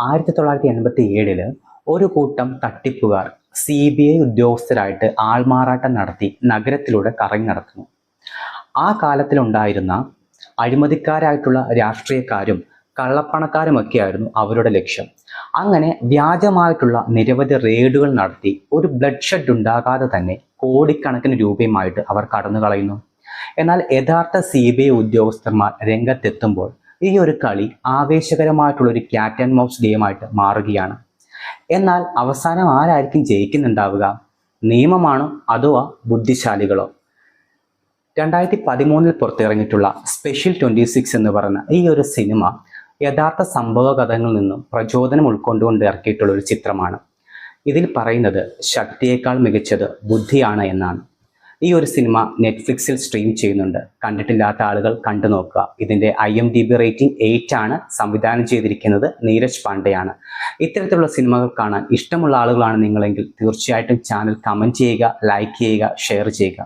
1987 ഒരു കൂട്ടം തട്ടിപ്പുകാർ CBI ഉദ്യോഗസ്ഥരായിട്ട് ആൾമാറാട്ടം നടത്തി നഗരത്തിലൂടെ കറങ്ങി നടക്കുന്നു. ആ കാലത്തിലുണ്ടായിരുന്ന അഴിമതിക്കാരായിട്ടുള്ള രാഷ്ട്രീയക്കാരും കള്ളപ്പണക്കാരുമൊക്കെയായിരുന്നു അവരുടെ ലക്ഷ്യം. അങ്ങനെ വ്യാജമായിട്ടുള്ള നിരവധി റെയ്ഡുകൾ നടത്തി ഒരു ബ്ലഡ് ഷെഡ് ഉണ്ടാകാതെ തന്നെ കോടിക്കണക്കിന് രൂപയുമായിട്ട് അവർ കടന്നു കളയുന്നു. എന്നാൽ യഥാർത്ഥ CBI ഉദ്യോഗസ്ഥന്മാർ രംഗത്തെത്തുമ്പോൾ ഈ ഒരു കളി ആവേശകരമായിട്ടുള്ള ഒരു ക്യാറ്റ് ആൻഡ് മൗസ് ഗെയിമായിട്ട് മാറുകയാണ്. എന്നാൽ അവസാനം ആരായിരിക്കും ജയിക്കുന്നുണ്ടാവുക? നിയമമാണോ അതോ ബുദ്ധിശാലികളോ? 2013 പുറത്തിറങ്ങിയിട്ടുള്ള സ്പെഷ്യൽ 26 എന്ന് പറയുന്ന ഈ ഒരു സിനിമ യഥാർത്ഥ സംഭവകഥകളിൽ നിന്നും പ്രചോദനം ഉൾക്കൊണ്ടുകൊണ്ട് ഇറക്കിയിട്ടുള്ള ഒരു ചിത്രമാണ്. ഇതിൽ പറയുന്നത് ശക്തിയേക്കാൾ മികച്ചത് ബുദ്ധിയാണ് എന്നാണ്. ഈ ഒരു സിനിമ നെറ്റ്ഫ്ലിക്സിൽ സ്ട്രീം ചെയ്യുന്നുണ്ട്. കണ്ടിട്ടില്ലാത്ത ആളുകൾ കണ്ടു നോക്കുക. ഇതിൻ്റെ IMDb റേറ്റിംഗ് 8 ആണ്. സംവിധാനം ചെയ്തിരിക്കുന്നത് നീരജ് പാണ്ഡെയാണ്. ഇത്തരത്തിലുള്ള സിനിമകൾ കാണാൻ ഇഷ്ടമുള്ള ആളുകളാണ് നിങ്ങളെങ്കിൽ തീർച്ചയായിട്ടും ചാനൽ കമൻറ്റ് ചെയ്യുക, ലൈക്ക് ചെയ്യുക, ഷെയർ ചെയ്യുക.